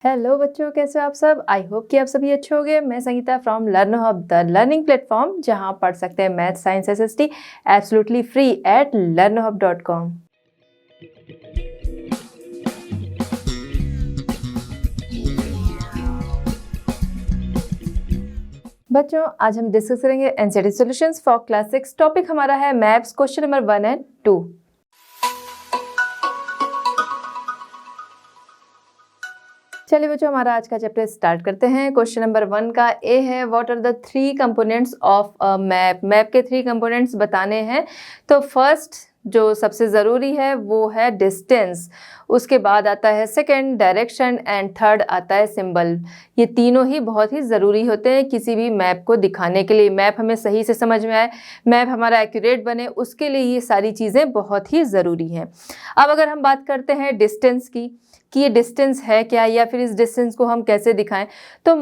Hello बच्चों, कैसे हो आप सब। आई होप कि आप सभी अच्छे होंगे। मैं Sangeeta from learn hub, the learning platform, जहां पढ़ सकते हैं math science SST absolutely free at learnhub.com। बच्चों, आज हम डिस्कस करेंगे NCERT solutions for class 6। Topic हमारा है मैथ्स, क्वेश्चन नंबर 1 एंड 2। चलिए बच्चों, हमारा आज का चैप्टर स्टार्ट करते हैं। क्वेश्चन नंबर 1 का ए है, what are the 3 components of a map. Map के 3 कंपोनेंट्स बताने हैं। तो फर्स्ट जो सबसे ज़रूरी है वो है डिस्टेंस, उसके बाद आता है सेकंड डायरेक्शन एंड थर्ड आता है सिंबल। ये तीनों ही बहुत ही ज़रूरी होते हैं किसी भी मैप को दिखाने के लिए। मैप हमें सही से समझ में आए, मैप हमारा एक्यूरेट बने, उसके लिए ये सारी चीज़ें बहुत ही ज़रूरी हैं। अब अगर हम बात करते हैं डिस्टेंस की कि ये डिस्टेंस है क्या, या फिर इस डिस्टेंस को हम कैसे दिखाएं। तो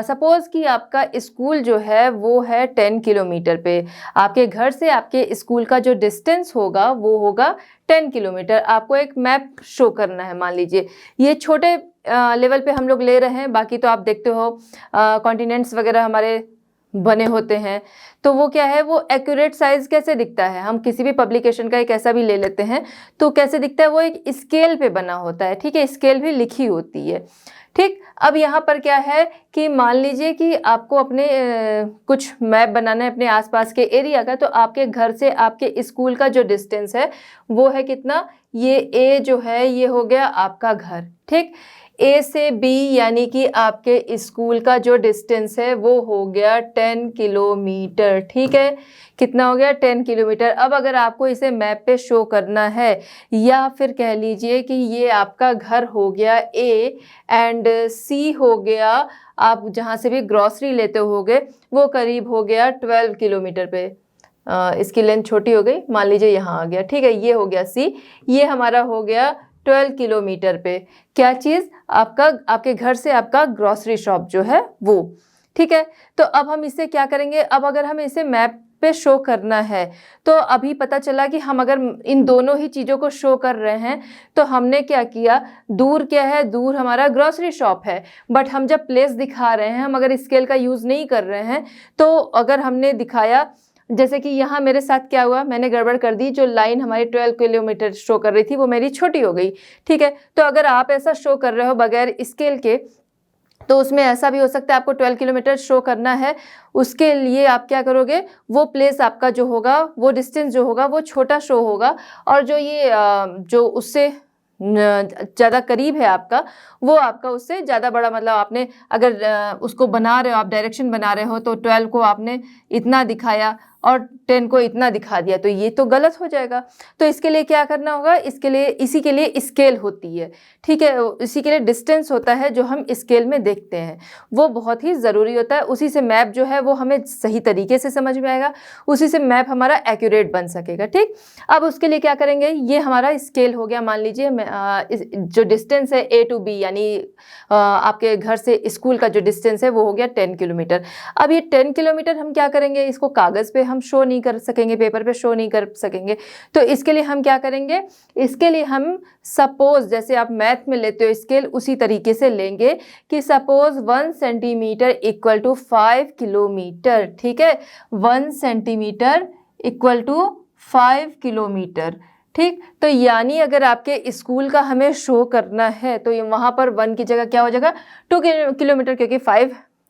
सपोज़ कि आपका स्कूल जो है वो है 10 किलोमीटर पे। आपके घर से आपके स्कूल का जो डिस्टेंस होगा वो होगा 10 किलोमीटर। आपको एक मैप शो करना है। मान लीजिए ये छोटे लेवल पे हम लोग ले रहे हैं, बाकी तो आप देखते हो कॉन्टिनेंट्स वगैरह हमारे बने होते हैं। तो वो क्या है, वो एक्यूरेट साइज कैसे दिखता है। हम किसी भी पब्लिकेशन का एक ऐसा भी ले लेते हैं तो कैसे दिखता है, वो एक स्केल पे बना होता है। ठीक है, स्केल भी लिखी होती है। ठीक, अब यहाँ पर क्या है कि मान लीजिए कि आपको अपने कुछ मैप बनाना है अपने आसपास के एरिया का। तो आपके घर से आपके स्कूल का जो डिस्टेंस है वो है कितना, ये ए जो है ये हो गया आपका घर। ठीक, ए से बी यानी कि आपके स्कूल का जो डिस्टेंस है वो हो गया 10 किलोमीटर। ठीक है, कितना हो गया, 10 किलोमीटर। अब अगर आपको इसे मैप पे शो करना है, या फिर कह लीजिए कि ये आपका घर हो गया ए एंड सी हो गया, आप जहाँ से भी ग्रॉसरी लेते होगे वो करीब हो गया 12 किलोमीटर पे। इसकी लेंथ छोटी हो गई, मान लीजिए यहाँ आ गया। ठीक है, ये हो गया सी, ये हमारा हो गया 12 किलोमीटर पे। क्या चीज़, आपका आपके घर से आपका ग्रॉसरी शॉप जो है वो। ठीक है, तो अब हम इसे क्या करेंगे, अब अगर हमें इसे मैप पे शो करना है तो अभी पता चला कि हम अगर इन दोनों ही चीज़ों को शो कर रहे हैं तो हमने क्या किया, दूर क्या है, दूर हमारा ग्रॉसरी शॉप है। बट हम जब प्लेस दिखा रहे हैं, हम अगर स्केल का यूज़ नहीं कर रहे हैं, तो अगर हमने दिखाया, जैसे कि यहाँ मेरे साथ क्या हुआ, मैंने गड़बड़ कर दी, जो लाइन हमारी 12 किलोमीटर शो कर रही थी वो मेरी छोटी हो गई। ठीक है, तो अगर आप ऐसा शो कर रहे हो बगैर स्केल के, तो उसमें ऐसा भी हो सकता है आपको 12 किलोमीटर शो करना है। उसके लिए आप क्या करोगे, वो प्लेस आपका जो होगा, वो डिस्टेंस जो होगा वो छोटा शो होगा, और जो ये जो उससे ज़्यादा करीब है आपका, वो आपका उससे ज़्यादा बड़ा। मतलब आपने अगर उसको बना रहे हो, आप डायरेक्शन बना रहे हो, तो 12 को आपने इतना दिखाया और 10 को इतना दिखा दिया, तो ये तो गलत हो जाएगा। तो इसके लिए क्या करना होगा, इसके लिए इसी के लिए स्केल होती है। ठीक है, इसी के लिए डिस्टेंस होता है जो हम स्केल में देखते हैं, वो बहुत ही ज़रूरी होता है। उसी से मैप जो है वो हमें सही तरीके से समझ में आएगा, उसी से मैप हमारा एक्यूरेट बन सकेगा। ठीक, अब उसके लिए क्या करेंगे, ये हमारा स्केल हो गया। मान लीजिए जो डिस्टेंस है ए टू बी, यानी आपके घर से स्कूल का जो डिस्टेंस है वो हो गया 10 किलोमीटर। अब ये 10 किलोमीटर हम क्या करेंगे, इसको कागज़ पे हम शो नहीं कर सकेंगे, पेपर पे शो नहीं कर सकेंगे। तो इसके लिए हम क्या करेंगे, इसके लिए हम सपोज, जैसे आप मैथ में लेते हो स्केल, उसी तरीके से लेंगे कि suppose 1 centimetre equal to 5 kilometre. ठीक है, 1 सेंटीमीटर इक्वल टू 5 किलोमीटर। ठीक, तो यानी अगर आपके स्कूल का हमें शो करना है तो वहाँ पर 1 की जगह क्या हो जाएगा, 2 किलोमीटर, क्योंकि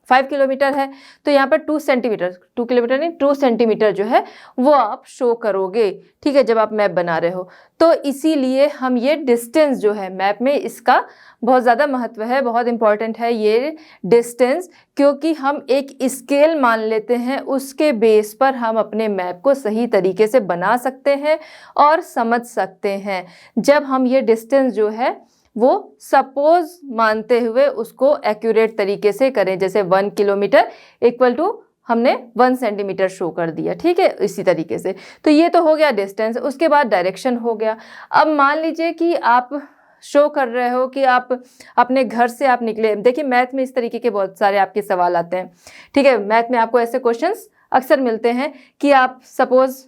5 किलोमीटर है। तो यहाँ पर 2 सेंटीमीटर, 2 किलोमीटर नहीं 2 सेंटीमीटर जो है वो आप शो करोगे। ठीक है, जब आप मैप बना रहे हो, तो इसीलिए हम ये डिस्टेंस जो है मैप में, इसका बहुत ज़्यादा महत्व है, बहुत इंपॉर्टेंट है ये डिस्टेंस, क्योंकि हम एक स्केल मान लेते हैं, उसके बेस पर हम अपने मैप को सही तरीके से बना सकते हैं और समझ सकते हैं। जब हम ये डिस्टेंस जो है वो सपोज मानते हुए उसको एक्यूरेट तरीके से करें, जैसे 1 किलोमीटर इक्वल टू हमने 1 सेंटीमीटर शो कर दिया। ठीक है, इसी तरीके से। तो ये तो हो गया डिस्टेंस। उसके बाद डायरेक्शन हो गया। अब मान लीजिए कि आप शो कर रहे हो कि आप अपने घर से आप निकले। देखिए, मैथ में इस तरीके के बहुत सारे आपके सवाल आते हैं। ठीक है, मैथ में आपको ऐसे क्वेश्चंस अक्सर मिलते हैं कि आप सपोज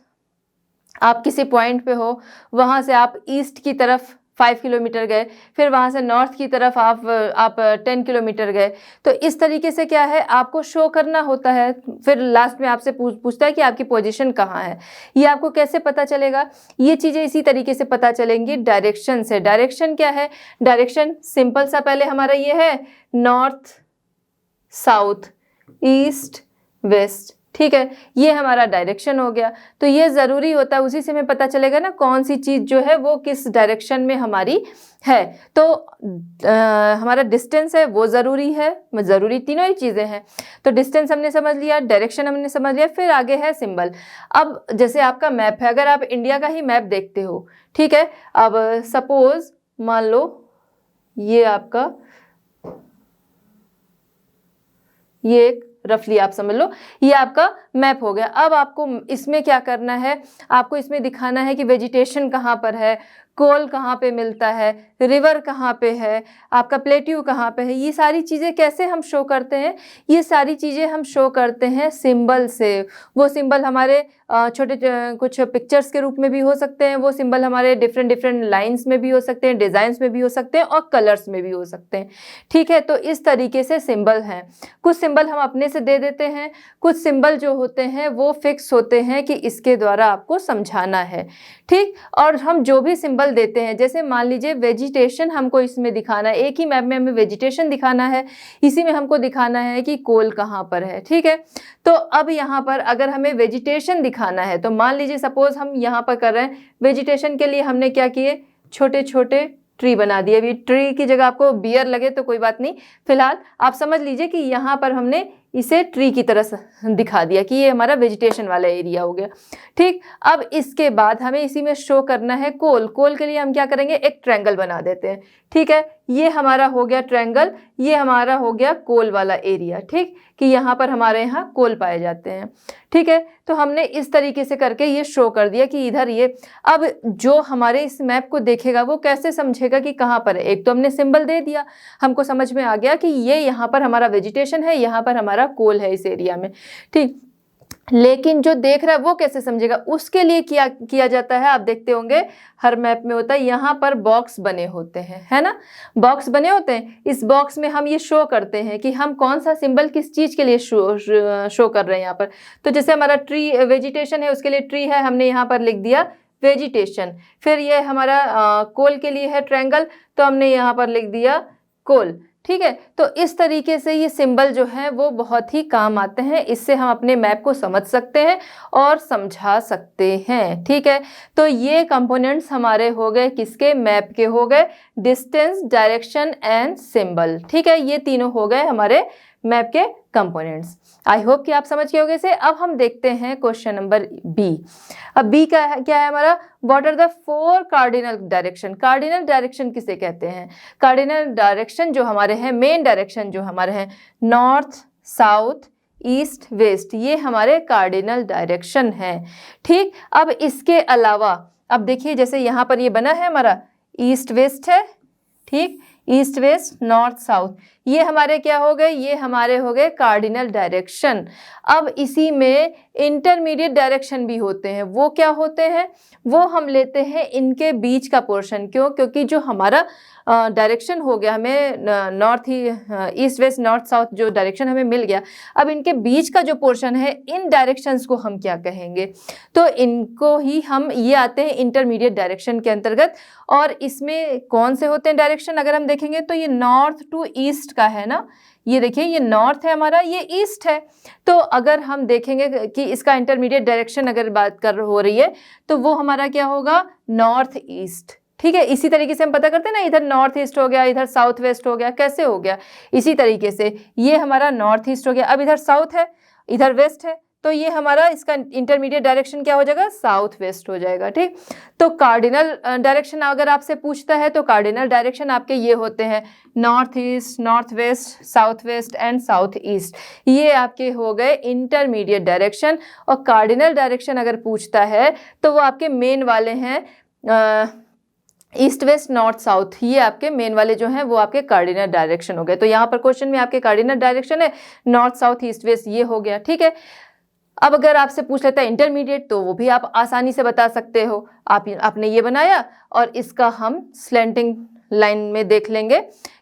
आप किसी पॉइंट पे हो, वहाँ से आप ईस्ट की तरफ 5 किलोमीटर गए, फिर वहाँ से नॉर्थ की तरफ आप 10 किलोमीटर गए। तो इस तरीके से क्या है, आपको शो करना होता है। फिर लास्ट में आपसे पूछता है कि आपकी पोजीशन कहाँ है। ये आपको कैसे पता चलेगा, ये चीज़ें इसी तरीके से पता चलेंगी डायरेक्शन से। डायरेक्शन क्या है, डायरेक्शन सिंपल सा पहले हमारा ये है नॉर्थ साउथ ईस्ट वेस्ट, ठीक है, ये हमारा डायरेक्शन हो गया। तो ये ज़रूरी होता है, उसी से हमें पता चलेगा ना कौन सी चीज़ जो है वो किस डायरेक्शन में हमारी है। तो हमारा डिस्टेंस है वो ज़रूरी है, ज़रूरी तीनों ही चीज़ें हैं। तो डिस्टेंस हमने समझ लिया, डायरेक्शन हमने समझ लिया, फिर आगे है सिंबल। अब जैसे आपका मैप है, अगर आप इंडिया का ही मैप देखते हो, ठीक है, अब सपोज मान लो ये आपका, ये एक रफली आप समझ लो ये आपका मैप हो गया। अब आपको इसमें क्या करना है, आपको इसमें दिखाना है कि वेजिटेशन कहाँ पर है, कोल कहाँ पे मिलता है, रिवर कहाँ पे है, आपका प्लेट्यू कहाँ पे है। ये सारी चीज़ें कैसे हम शो करते हैं, ये सारी चीज़ें हम शो करते हैं सिंबल से। वो सिंबल हमारे छोटे कुछ पिक्चर्स के रूप में भी हो सकते हैं, वो सिंबल हमारे डिफरेंट लाइंस में भी हो सकते हैं, डिज़ाइंस में भी हो सकते हैं और कलर्स में भी हो सकते हैं, ठीक है। तो इस तरीके से सिंबल हैं। कुछ सिंबल हम अपने से दे देते हैं, कुछ सिंबल जो होते हैं वो फिक्स होते हैं कि इसके द्वारा आपको समझाना है, ठीक। और हम जो भी सिंबल देते हैं, जैसे मान लीजिए वेजिटेशन हमको इसमें दिखाना है, एक ही मैप में हमें वेजिटेशन दिखाना है, इसी में हमको दिखाना है कि कोल कहाँ पर है, ठीक है। तो अब यहाँ पर अगर हमें वेजिटेशन दिखाना है, तो मान लीजिए सपोज हम यहाँ पर कर रहे हैं वेजिटेशन के लिए, हमने क्या किए, छोटे छोटे ट्री बना दिए। अभी ट्री की जगह आपको बियर लगे तो कोई बात नहीं, फिलहाल आप समझ लीजिए कि यहाँ पर हमने इसे ट्री की तरह दिखा दिया कि ये हमारा वेजिटेशन वाला एरिया हो गया, ठीक। अब इसके बाद हमें इसी में शो करना है कोल। कोल के लिए हम क्या करेंगे, एक ट्रायंगल बना देते हैं, ठीक है। ये हमारा हो गया ट्रायंगल, ये हमारा हो गया कोल वाला एरिया, ठीक, कि यहाँ पर हमारे यहाँ कोल पाए जाते हैं, ठीक है। तो हमने इस तरीके से करके ये शो कर दिया कि इधर ये। अब जो हमारे इस मैप को देखेगा वो कैसे समझेगा कि कहाँ पर है, एक तो हमने सिंबल दे दिया, हमको समझ में आ गया कि ये यहाँ पर हमारा वेजिटेशन है, यहाँ पर हमारा कोल है इस एरिया में, ठीक। लेकिन जो देख रहा है वो कैसे समझेगा, उसके लिए किया जाता है, आप देखते होंगे हर मैप में होता है, यहाँ पर बॉक्स बने होते हैं, है ना, बॉक्स बने होते हैं। इस बॉक्स में हम ये शो करते हैं कि हम कौन सा सिंबल किस चीज़ के लिए शो कर रहे हैं यहाँ पर। तो जैसे हमारा ट्री वेजिटेशन है, उसके लिए ट्री है, हमने यहाँ पर लिख दिया वेजिटेशन। फिर ये हमारा कोल के लिए है ट्रायंगल, तो हमने यहाँ पर लिख दिया कोल, ठीक है। तो इस तरीके से ये सिंबल जो है वो बहुत ही काम आते हैं, इससे हम अपने मैप को समझ सकते हैं और समझा सकते हैं, ठीक है। तो ये कंपोनेंट्स हमारे हो गए, किसके, मैप के हो गए, डिस्टेंस, डायरेक्शन एंड सिंबल, ठीक है। ये तीनों हो गए हमारे मैप के कंपोनेंट्स। आई होप कि आप समझ गए होंगे इसे। अब हम देखते हैं क्वेश्चन नंबर बी। अब बी क्या है हमारा, what are the 4 cardinal direction. Cardinal direction किसे कहते हैं, कार्डिनल डायरेक्शन जो हमारे हैं, मेन डायरेक्शन जो हमारे हैं, नॉर्थ साउथ ईस्ट वेस्ट, ये हमारे कार्डिनल डायरेक्शन हैं, ठीक। अब इसके अलावा अब देखिए, जैसे यहाँ पर ये बना है हमारा ईस्ट वेस्ट है, ठीक, ईस्ट वेस्ट नॉर्थ साउथ, ये हमारे क्या हो गए, ये हमारे हो गए कार्डिनल डायरेक्शन। अब इसी में इंटरमीडिएट डायरेक्शन भी होते हैं, वो क्या होते हैं, वो हम लेते हैं इनके बीच का पोर्शन। क्यों, क्योंकि जो हमारा डायरेक्शन हो गया, हमें नॉर्थ ही ईस्ट वेस्ट नॉर्थ साउथ जो डायरेक्शन हमें मिल गया, अब इनके बीच का जो पोर्शन है, इन डायरेक्शंस को हम क्या कहेंगे, तो इनको ही हम, ये आते हैं इंटरमीडिएट डायरेक्शन के अंतर्गत। और इसमें कौन से होते हैं डायरेक्शन, अगर हम देखेंगे तो ये नॉर्थ टू ईस्ट का है ना, ये देखिए ये नॉर्थ है हमारा, ये ईस्ट है। तो अगर हम देखेंगे कि इसका इंटरमीडिएट डायरेक्शन अगर बात कर हो रही है, तो वो हमारा क्या होगा, नॉर्थ ईस्ट, ठीक है। इसी तरीके से हम पता करते हैं ना, इधर नॉर्थ ईस्ट हो गया, इधर साउथ वेस्ट हो गया, कैसे हो गया, इसी तरीके से ये हमारा नॉर्थ ईस्ट हो गया। अब इधर साउथ है, इधर वेस्ट है, तो ये हमारा इसका इंटरमीडिएट डायरेक्शन क्या हो जाएगा, साउथ वेस्ट हो जाएगा, ठीक। तो कार्डिनल डायरेक्शन अगर आपसे पूछता है, तो कार्डिनल डायरेक्शन आपके ये होते हैं, north east, north west and south east, ये आपके हो गए इंटरमीडिएट डायरेक्शन। और कार्डिनल डायरेक्शन अगर पूछता है तो वो आपके मेन वाले हैं, ईस्ट वेस्ट नॉर्थ साउथ, ये आपके मेन वाले जो हैं वो आपके कार्डिनल डायरेक्शन हो गए। तो यहाँ पर क्वेश्चन में आपके कार्डिनल डायरेक्शन है नॉर्थ साउथ ईस्ट वेस्ट, ये हो गया, ठीक है। अब अगर आपसे पूछ लेता है इंटरमीडिएट, तो वो भी आप आसानी से बता सकते हो। आपने ये बनाया और इसका हम स्लैंटिंग लाइन में देख लेंगे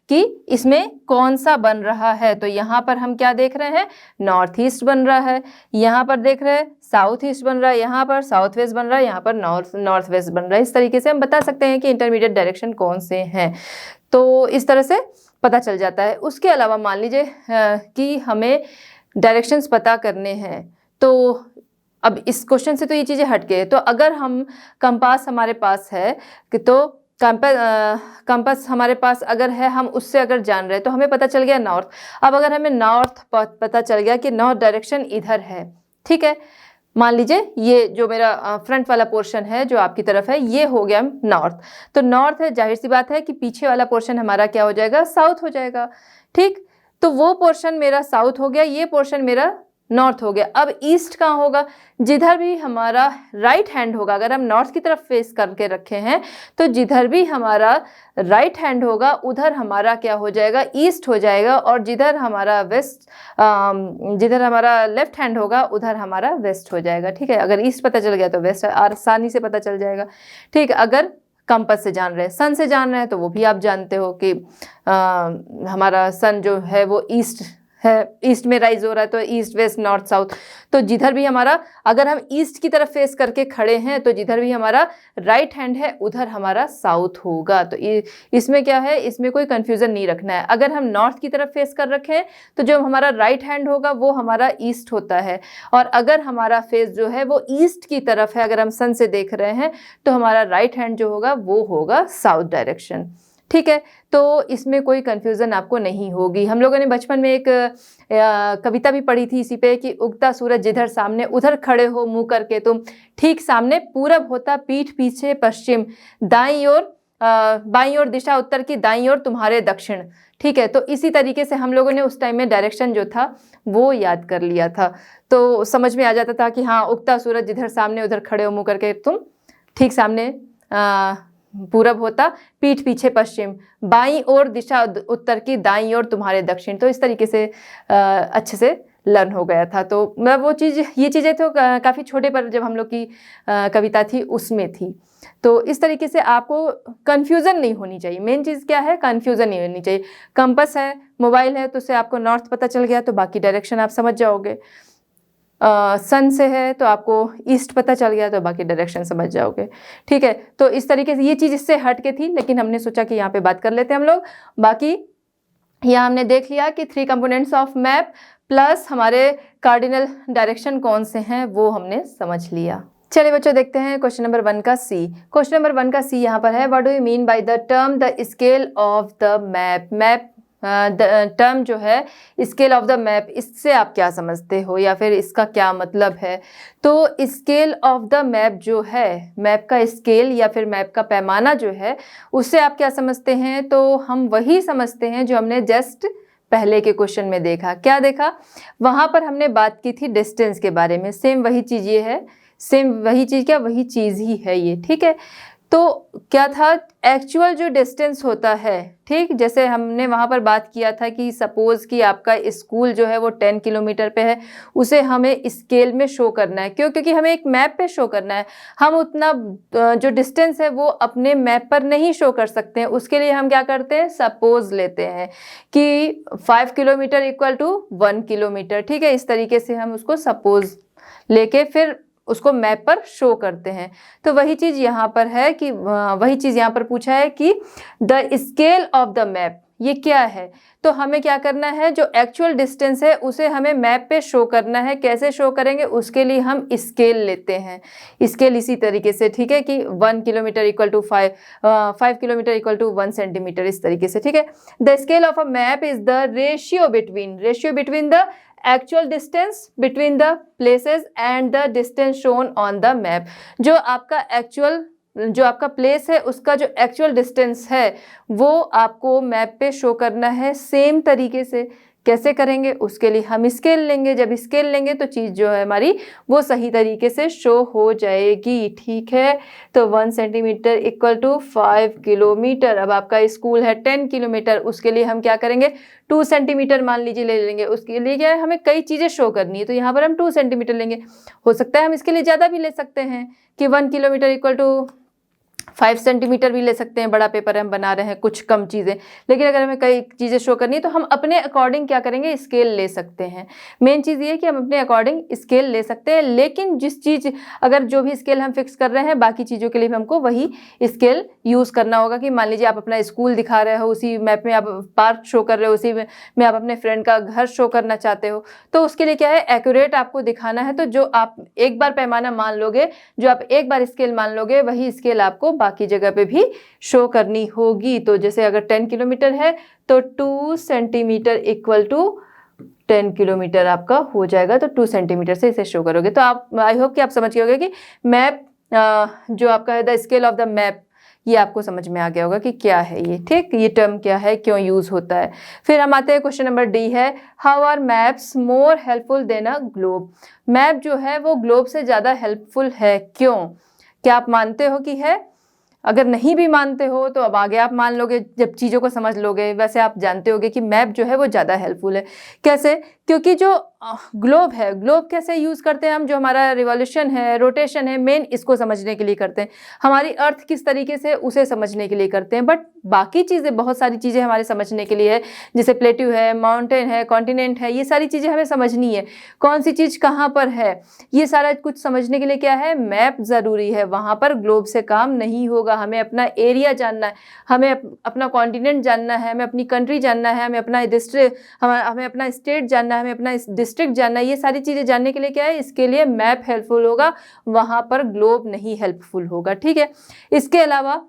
कि इसमें कौन सा बन रहा है। तो यहाँ पर हम क्या देख रहे हैं, नॉर्थ ईस्ट बन रहा है, यहाँ पर देख रहे हैं साउथ ईस्ट बन रहा है, यहाँ पर साउथ वेस्ट बन रहा है, यहाँ पर नॉर्थ वेस्ट बन रहा है। इस तरीके से हम बता सकते हैं कि इंटरमीडिएट डायरेक्शन कौन से हैं। तो इस तरह से पता चल जाता है। उसके अलावा मान लीजिए कि हमें डायरेक्शंस पता करने हैं, तो अब इस क्वेश्चन से तो ये चीज़ें हट गए। तो अगर हम कंपास हमारे पास है कि तो कंपास हमारे पास अगर है, हम उससे अगर जान रहे हैं, तो हमें पता चल गया नॉर्थ। अब अगर हमें नॉर्थ पता चल गया कि नॉर्थ डायरेक्शन इधर है, ठीक है, मान लीजिए ये जो मेरा फ्रंट वाला पोर्शन है जो आपकी तरफ है, ये हो गया नॉर्थ। तो नॉर्थ है, जाहिर सी बात है कि पीछे वाला पोर्शन हमारा क्या हो जाएगा, साउथ हो जाएगा। ठीक, तो वो पोर्शन मेरा साउथ हो गया, ये पोर्शन मेरा नॉर्थ हो गया। अब ईस्ट कहाँ होगा, जिधर भी हमारा राइट हैंड होगा, अगर हम नॉर्थ की तरफ फेस करके रखे हैं तो जिधर भी हमारा राइट हैंड होगा उधर हमारा क्या हो जाएगा, ईस्ट हो जाएगा, और जिधर हमारा लेफ्ट हैंड होगा उधर हमारा वेस्ट हो जाएगा। ठीक है, अगर ईस्ट पता चल गया तो वेस्ट आसानी से पता चल जाएगा। ठीक, अगर कंपास से जान रहे हैं, सन से जान रहे हैं, तो वो भी आप जानते हो कि हमारा सन जो है वो ईस्ट है, ईस्ट में राइज हो रहा है, तो ईस्ट वेस्ट नॉर्थ साउथ। तो जिधर भी हमारा, अगर हम ईस्ट की तरफ फेस करके खड़े हैं तो जिधर भी हमारा राइट हैंड है उधर हमारा साउथ होगा। तो इसमें क्या है, इसमें कोई कंफ्यूजन नहीं रखना है। अगर हम नॉर्थ की तरफ फेस कर रखे हैं तो जो हमारा राइट हैंड होगा वो हमारा ईस्ट होता है, और अगर हमारा फेस जो है वो ईस्ट की तरफ है, अगर हम सन से देख रहे हैं, तो हमारा राइट हैंड जो होगा वो होगा साउथ डायरेक्शन। ठीक है, तो इसमें कोई कंफ्यूजन आपको नहीं होगी। हम लोगों ने बचपन में एक कविता भी पढ़ी थी इसी पे कि उगता सूरज जिधर सामने उधर खड़े हो मुंह करके तुम, ठीक सामने पूरब होता पीठ पीछे पश्चिम, दाईं ओर बाईं ओर दिशा उत्तर की, दाईं ओर तुम्हारे दक्षिण। ठीक है, तो इसी तरीके से हम लोगों ने उस टाइम में डायरेक्शन जो था वो याद कर लिया था, तो समझ में आ जाता था कि हाँ, उगता सूरज जिधर सामने उधर खड़े हो मुंह करके तुम, ठीक सामने पूरब होता पीठ पीछे पश्चिम, बाईं ओर दिशा उत्तर की, दाईं ओर तुम्हारे दक्षिण। तो इस तरीके से अच्छे से लर्न हो गया था। तो मैं वो चीज़, ये चीज़ें तो काफ़ी छोटे पर जब हम लोग की कविता थी उसमें थी। तो इस तरीके से आपको कन्फ्यूज़न नहीं होनी चाहिए। मेन चीज़ क्या है, कन्फ्यूज़न नहीं होनी चाहिए। कंपास है, मोबाइल है, तो उससे आपको नॉर्थ पता चल गया तो बाकी डायरेक्शन आप समझ जाओगे। सन से है तो आपको ईस्ट पता चल गया तो बाकी डायरेक्शन समझ जाओगे। ठीक है, तो इस तरीके से ये चीज़ इससे हट के थी, लेकिन हमने सोचा कि यहाँ पे बात कर लेते हैं हम लोग। बाकी यहाँ हमने देख लिया कि 3 कंपोनेंट्स ऑफ मैप प्लस हमारे कार्डिनल डायरेक्शन कौन से हैं वो हमने समझ लिया। चलिए बच्चों, देखते हैं क्वेश्चन नंबर 1 का सी। क्वेश्चन नंबर 1 का सी यहाँ पर है, what do you mean by the term the scale of the map. Map term जो है स्केल ऑफ द मैप, इससे आप क्या समझते हो या फिर इसका क्या मतलब है। तो स्केल ऑफ द मैप जो है, मैप का स्केल या फिर मैप का पैमाना जो है, उससे आप क्या समझते हैं। तो हम वही समझते हैं जो हमने जस्ट पहले के क्वेश्चन में देखा। क्या देखा, वहाँ पर हमने बात की थी डिस्टेंस के बारे में। सेम वही चीज़ ये है, सेम वही चीज़, क्या वही चीज़ ही है ये। ठीक है, तो क्या था, एक्चुअल जो डिस्टेंस होता है, ठीक, जैसे हमने वहाँ पर बात किया था कि सपोज़ कि आपका स्कूल जो है वो 10 किलोमीटर पे है, उसे हमें स्केल में शो करना है। क्यों, क्योंकि हमें एक मैप पे शो करना है। हम उतना जो डिस्टेंस है वो अपने मैप पर नहीं शो कर सकते हैं। उसके लिए हम क्या करते हैं, सपोज़ लेते हैं कि 5 किलोमीटर इक्वल टू 1 किलोमीटर। ठीक है, इस तरीके से हम उसको सपोज़ लेके फिर उसको मैप पर शो करते हैं। तो वही चीज़ यहाँ पर है कि वही चीज़ यहाँ पर पूछा है कि the scale of the map, ये क्या है। तो हमें क्या करना है, जो एक्चुअल डिस्टेंस है उसे हमें मैप पे शो करना है। कैसे शो करेंगे, उसके लिए हम स्केल लेते हैं। स्केल इसी तरीके से, ठीक है, कि 1 kilometre equal to 5 kilometre equal to 1 centimetre, इस तरीके से। ठीक है, the scale of a map is the ratio between the actual distance between the places and the distance shown on the map. जो आपका प्लेस है उसका जो एक्चुअल डिस्टेंस है वो आपको मैप पे शो करना है। सेम तरीके से कैसे करेंगे? उसके लिए हम स्केल लेंगे। जब स्केल लेंगे तो चीज़ जो है हमारी वो सही तरीके से शो हो जाएगी। ठीक है, तो 1 सेंटीमीटर इक्वल टू 5 किलोमीटर। अब आपका स्कूल है 10 किलोमीटर, उसके लिए हम क्या करेंगे? 2 सेंटीमीटर मान लीजिए ले लेंगे। उसके लिए क्या है, हमें कई चीज़ें शो करनी है, तो यहाँ पर हम 2 सेंटीमीटर लेंगे। हो सकता है हम इसके लिए ज़्यादा भी ले सकते हैं कि 1 किलोमीटर इक्वल टू 5 सेंटीमीटर भी ले सकते हैं। बड़ा पेपर हम बना रहे हैं, कुछ कम चीज़ें, लेकिन अगर हमें कई चीज़ें शो करनी है तो हम अपने अकॉर्डिंग क्या करेंगे? स्केल ले सकते हैं। मेन चीज़ ये है कि हम अपने अकॉर्डिंग स्केल ले सकते हैं, लेकिन जिस चीज़ अगर जो भी स्केल हम फिक्स कर रहे हैं, बाकी चीज़ों के लिए भी हमको वही स्केल यूज़ करना होगा। कि मान लीजिए आप अपना स्कूल दिखा रहे हो, उसी मैप में आप पार्क शो कर रहे हो, उसी में आप अपने फ्रेंड का घर शो करना चाहते हो, तो उसके लिए क्या है? एक्यूरेट आपको दिखाना है। तो जो आप एक बार पैमाना मान लोगे, जो आप एक बार स्केल मान लोगे, वही स्केल आपको बाकी जगह पे भी शो करनी होगी। तो जैसे अगर 10 किलोमीटर है तो 2 सेंटीमीटर इक्वल टू 10 किलोमीटर आपका हो जाएगा। तो 2 सेंटीमीटर से इसे शो करोगे। तो आप, आई होप कि आप समझ गए होंगे कि मैप जो आपका है the scale of the map, ये आपको समझ में आ गया होगा कि क्या है ये। ठीक, ये टर्म क्या है, क्यों यूज होता है। फिर हम आते हैं क्वेश्चन नंबर डी है, how are maps more helpful than a globe? Map जो है वो ग्लोब से ज़्यादा हेल्पफुल है, क्यों? क्या आप मानते हो कि है? अगर नहीं भी मानते हो तो अब आगे आप मान लोगे जब चीज़ों को समझ लोगे। वैसे आप जानते होगे कि मैप जो है वो ज़्यादा हेल्पफुल है। कैसे? क्योंकि जो ग्लोब है, ग्लोब कैसे यूज़ करते हैं हम? जो हमारा रिवॉल्यूशन है, रोटेशन है, मेन इसको समझने के लिए करते हैं। हमारी अर्थ किस तरीके से, उसे समझने के लिए करते हैं। बट बाकी चीज़ें, बहुत सारी चीज़ें हमारे समझने के लिए है, जैसे प्लेट्यू है, माउंटेन है, कॉन्टिनेंट है, ये सारी चीज़ें हमें समझनी है। कौन सी चीज़ कहाँ पर है, ये सारा कुछ समझने के लिए क्या है? मैप ज़रूरी है। वहाँ पर ग्लोब से काम नहीं होगा। हमें अपना एरिया जानना है, हमें अपना कॉन्टिनेंट जानना है, हमें अपनी कंट्री जानना है, हमें अपना डिस्ट्रिक्ट, हमें अपना स्टेट जानना है, हमें अपना डिस्ट्रिक्ट जानना है। ये सारी चीज़ें जानने के लिए क्या है? इसके लिए मैप हेल्पफुल होगा, वहाँ पर ग्लोब नहीं हेल्पफुल होगा। ठीक है, इसके अलावा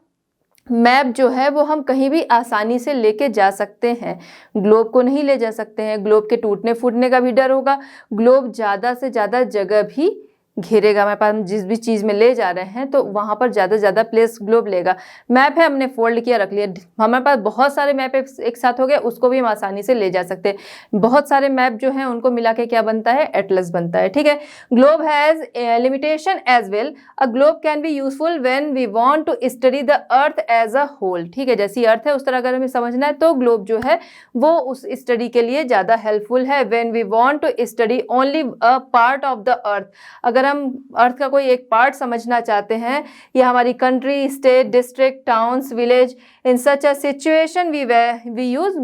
मैप जो है वो हम कहीं भी आसानी से लेके जा सकते हैं, ग्लोब को नहीं ले जा सकते हैं। ग्लोब के टूटने फूटने का भी डर होगा। ग्लोब ज़्यादा से ज़्यादा जगह भी घेरेगा। हमारे पास हम जिस भी चीज़ में ले जा रहे हैं तो वहाँ पर ज़्यादा से ज़्यादा प्लेस ग्लोब लेगा। मैप है, हमने फोल्ड किया, रख लिया। हमारे पास बहुत सारे मैप एक साथ हो गए, उसको भी हम आसानी से ले जा सकते हैं। बहुत सारे मैप जो हैं उनको मिला के क्या बनता है? एटलस बनता है। ठीक है, globe has limitation as well. A globe can be useful when we want to study the earth as a whole. ठीक है, जैसी अर्थ है उस तरह अगर हमें समझना है तो ग्लोब जो है वो उस स्टडी के लिए ज़्यादा हेल्पफुल है। When we want to study only a part of the earth, अगर हम अर्थ का कोई एक पार्ट समझना चाहते हैं, या हमारी country, state, district, towns, village, in such a situation we use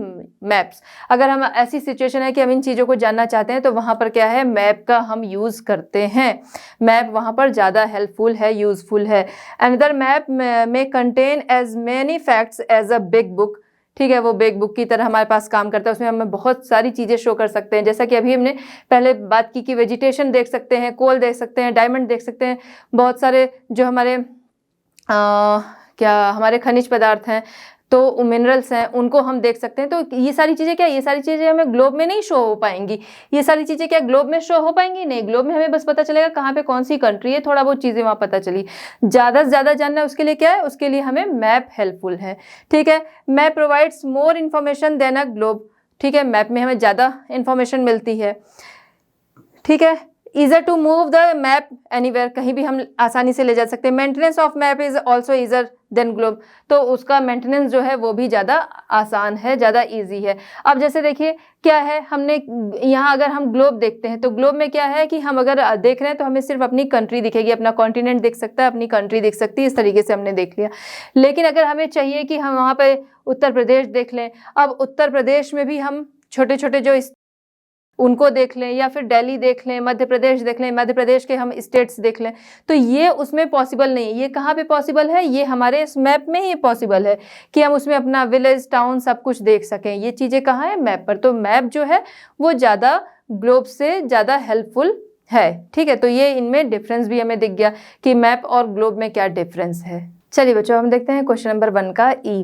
maps. अगर हम ऐसी सिचुएशन है कि हम इन चीज़ों को जानना चाहते हैं तो वहाँ पर क्या है? मैप का हम यूज़ करते हैं। मैप वहाँ पर ज़्यादा हेल्पफुल है, यूजफुल है। Another map may contain as many facts as a big book. ठीक है, वो बिग बुक की तरह हमारे पास काम करता है। उसमें हमें बहुत सारी चीज़ें शो कर सकते हैं। जैसा कि अभी हमने पहले बात की कि वेजिटेशन देख सकते हैं, कोल देख सकते हैं, डायमंड देख सकते हैं, बहुत सारे जो हमारे हमारे खनिज पदार्थ हैं, तो मिनरल्स हैं, उनको हम देख सकते हैं। तो ये सारी चीज़ें क्या, ये सारी चीज़ें हमें ग्लोब में नहीं शो हो पाएंगी। ये सारी चीज़ें क्या ग्लोब में शो हो पाएंगी? नहीं, ग्लोब में हमें बस पता चलेगा कहाँ पे कौन सी कंट्री है, थोड़ा बहुत चीज़ें वहाँ पता चली। ज़्यादा से ज़्यादा जानना है उसके लिए क्या है? उसके लिए हमें मैप हेल्पफुल है। ठीक है, map provides more information than a globe. ठीक है, मैप में हमें ज़्यादा इन्फॉर्मेशन मिलती है। ठीक है, easier to move the map anywhere, कहीं भी हम आसानी से ले जा सकते हैं। Maintenance of map is also easier than globe, तो उसका मेंटेनेंस जो है वो भी ज़्यादा आसान है, ज़्यादा इजी है। अब जैसे देखिए क्या है, हमने यहाँ अगर हम ग्लोब देखते हैं तो ग्लोब में क्या है कि हम अगर देख रहे हैं तो हमें सिर्फ अपनी कंट्री दिखेगी, अपना कॉन्टिनेंट दिख सकता है, अपनी कंट्री दिख सकती है, इस तरीके से हमने देख लिया। लेकिन अगर हमें चाहिए कि हम वहाँ पे उत्तर प्रदेश देख लें, अब उत्तर प्रदेश में भी हम छोटे छोटे जो उनको देख लें, या फिर दिल्ली देख लें, मध्य प्रदेश देख लें, मध्य प्रदेश के हम स्टेट्स देख लें, तो ये उसमें पॉसिबल नहीं है। ये कहाँ पे पॉसिबल है? ये हमारे इस मैप में ही पॉसिबल है कि हम उसमें अपना विलेज, टाउन सब कुछ देख सकें। ये चीज़ें कहाँ है? मैप पर। तो मैप जो है वो ज़्यादा ग्लोब से ज़्यादा हेल्पफुल है। ठीक है, तो ये इनमें डिफरेंस भी हमें दिख गया कि मैप और ग्लोब में क्या डिफरेंस है। चलिए बच्चों, हम देखते हैं क्वेश्चन नंबर 1 का ई।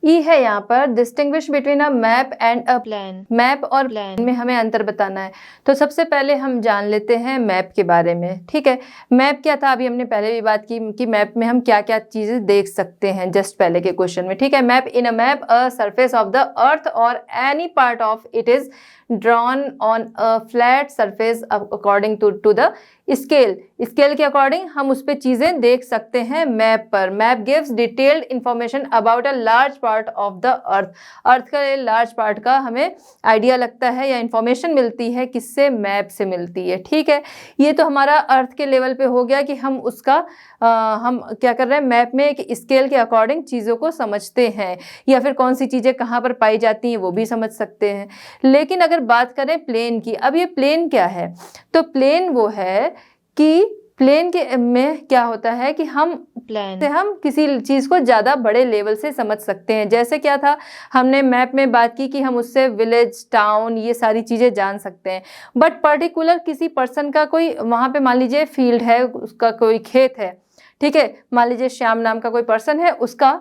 ई है यहाँ पर distinguish between a map and a plan. Map और प्लान में हमें अंतर बताना है। तो सबसे पहले हम जान लेते हैं मैप के बारे में। ठीक है, मैप क्या था, अभी हमने पहले भी बात की कि मैप में हम क्या क्या चीजें देख सकते हैं जस्ट पहले के क्वेश्चन में। ठीक है, map in a map a surface of the earth और any part of it is drawn on a flat surface according to the scale. Scale के अकॉर्डिंग हम उस पर चीजें देख सकते हैं मैप पर। Map gives detailed information about a large part of the earth. Earth का लार्ज पार्ट का हमें आइडिया लगता है या इंफॉर्मेशन मिलती है, किससे? मैप से मिलती है। ठीक है, ये तो हमारा अर्थ के लेवल पे हो गया कि हम उसका हम क्या कर रहे हैं, मैप में एक स्केल के अकॉर्डिंग चीज़ों को समझते हैं, या फिर कौन सी चीज़ें कहाँ पर पाई जाती हैं वो भी समझ सकते हैं। लेकिन अगर बात करें प्लेन की, अब ये प्लेन क्या है? तो प्लेन वो है कि प्लेन के में क्या होता है कि हम प्लान से हम किसी चीज़ को ज़्यादा बड़े लेवल से समझ सकते हैं। जैसे क्या था, हमने मैप में बात की कि हम उससे विलेज, टाउन, ये सारी चीज़ें जान सकते हैं। बट पर्टिकुलर किसी पर्सन का कोई वहाँ पे मान लीजिए फील्ड है, उसका कोई खेत है। ठीक है, मान लीजिए श्याम नाम का कोई पर्सन है, उसका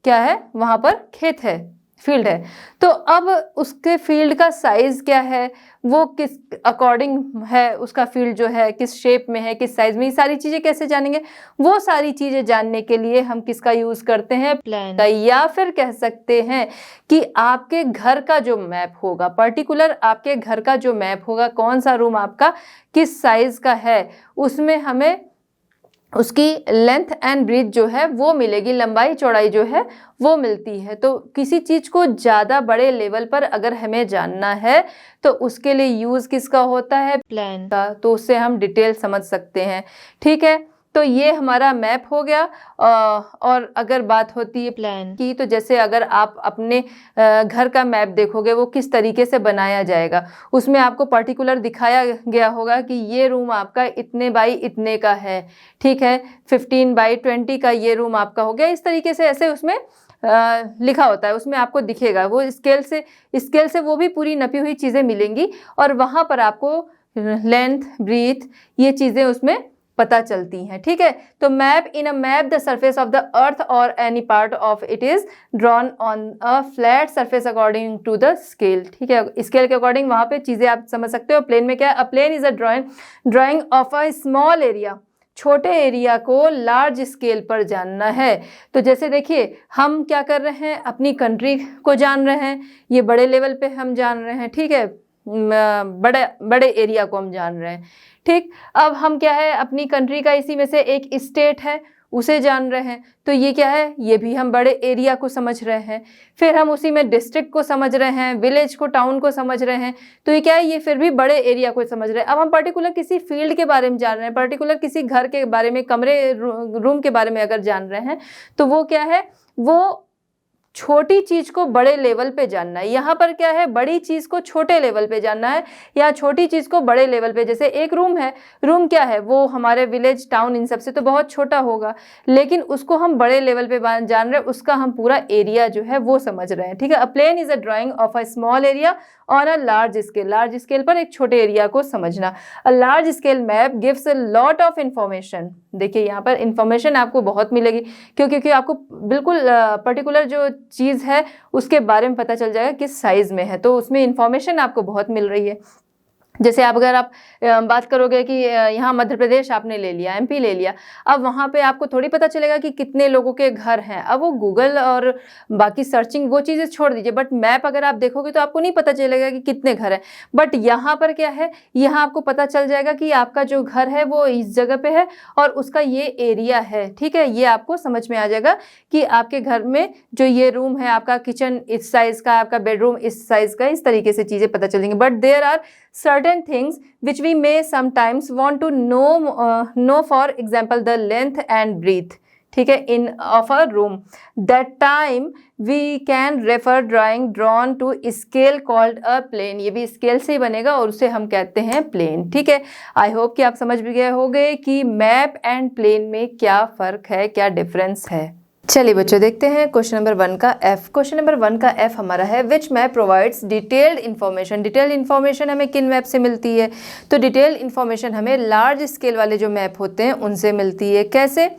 क्या है, वहाँ पर खेत है, फील्ड है। तो अब उसके फील्ड का साइज क्या है, वो किस अकॉर्डिंग है, उसका फील्ड जो है किस शेप में है, किस साइज में, ये सारी चीज़ें कैसे जानेंगे? वो सारी चीज़ें जानने के लिए हम किसका यूज़ करते हैं? प्लान का। या फिर कह सकते हैं कि आपके घर का जो मैप होगा, पर्टिकुलर आपके घर का जो मैप होगा, कौन सा रूम आपका किस साइज का है, उसमें हमें उसकी लेंथ एंड ब्रीथ जो है वो मिलेगी, लंबाई चौड़ाई जो है वो मिलती है। तो किसी चीज़ को ज़्यादा बड़े लेवल पर अगर हमें जानना है तो उसके लिए यूज़ किसका होता है? प्लान का। तो उससे हम डिटेल समझ सकते हैं। ठीक है, तो ये हमारा मैप हो गया। और अगर बात होती है प्लान की, तो जैसे अगर आप अपने घर का मैप देखोगे, वो किस तरीके से बनाया जाएगा, उसमें आपको पर्टिकुलर दिखाया गया होगा कि ये रूम आपका इतने बाई इतने का है। ठीक है, 15/20 का ये रूम आपका हो गया। इस तरीके से ऐसे उसमें लिखा होता है, उसमें आपको दिखेगा, वो स्केल से वो भी पूरी नपी हुई चीज़ें मिलेंगी और वहाँ पर आपको लेंथ, ब्रीथ, ये चीज़ें उसमें पता चलती हैं। ठीक है, तो map in a map the surface of the earth और any part of it is drawn on a flat surface according to the scale. ठीक है, स्केल के अकॉर्डिंग वहाँ पे चीज़ें आप समझ सकते हो। प्लेन में क्या है? A plane is a drawing of a small area. छोटे एरिया को लार्ज स्केल पर जानना है। तो जैसे देखिए, हम क्या कर रहे हैं, अपनी कंट्री को जान रहे हैं, ये बड़े लेवल पे हम जान रहे हैं। ठीक है, बड़े एरिया को हम जान रहे हैं। ठीक, अब हम क्या है, अपनी कंट्री का इसी में से एक स्टेट है, उसे जान रहे हैं। तो ये क्या है, ये भी हम बड़े एरिया को समझ रहे हैं। फिर हम उसी में डिस्ट्रिक्ट को समझ रहे हैं, विलेज को, टाउन को समझ रहे हैं। तो ये क्या है, ये फिर भी बड़े एरिया को समझ रहे हैं। अब हम पर्टिकुलर किसी फील्ड के बारे में जान रहे हैं, पर्टिकुलर किसी घर के बारे में, कमरे, रूम के बारे में अगर जान रहे हैं, तो वो क्या है, वो छोटी चीज को बड़े लेवल पे जानना है। यहाँ पर क्या है, बड़ी चीज को छोटे लेवल पे जानना है या छोटी चीज को बड़े लेवल पे। जैसे एक रूम है, रूम क्या है, वो हमारे विलेज, टाउन, इन सब से तो बहुत छोटा होगा, लेकिन उसको हम बड़े लेवल पे जान रहे हैं, उसका हम पूरा एरिया जो है वो समझ रहे हैं। ठीक है, a plane is a drawing of a small area on a large scale. Large scale पर एक छोटे एरिया को समझना। A large scale map gives a lot of information. देखिए, यहाँ पर इंफॉर्मेशन आपको बहुत मिलेगी, क्योंकि आपको बिल्कुल पर्टिकुलर जो चीज़ है उसके बारे में पता चल जाएगा किस साइज़ में है, तो उसमें इंफॉर्मेशन आपको बहुत मिल रही है। जैसे अगर आप बात करोगे कि यहाँ मध्य प्रदेश आपने ले लिया, एमपी ले लिया, अब वहाँ पे आपको थोड़ी पता चलेगा कि कितने लोगों के घर हैं। अब वो गूगल और बाकी सर्चिंग वो चीज़ें छोड़ दीजिए, बट मैप अगर आप देखोगे तो आपको नहीं पता चलेगा कि कितने घर हैं। बट यहाँ पर क्या है, यहाँ आपको पता चल जाएगा कि आपका जो घर है वो इस जगह पे है और उसका ये एरिया है। ठीक है, ये आपको समझ में आ जाएगा कि आपके घर में जो ये रूम है, आपका किचन इस साइज़ का, आपका बेडरूम इस साइज़ का, इस तरीके से चीज़ें पता चलेंगी। But there are certain things which we may sometimes want to know, for example the length and breadth, ठीक है, in of a room, that time we can refer drawing drawn to scale called a plane। ये भी scale से ही बनेगा और उसे हम कहते हैं प्लेन। ठीक है, आई होप कि आप समझ भी गए होंगे कि मैप एंड प्लेन में क्या फ़र्क है, क्या डिफरेंस है। चलिए बच्चों, देखते हैं क्वेश्चन नंबर 1 का एफ। क्वेश्चन नंबर 1 का एफ हमारा है, which map provides detailed information. Detailed information हमें किन मैप से मिलती है? तो डिटेल्ड इन्फॉर्मेशन हमें लार्ज स्केल वाले जो मैप होते हैं उनसे मिलती है। कैसे?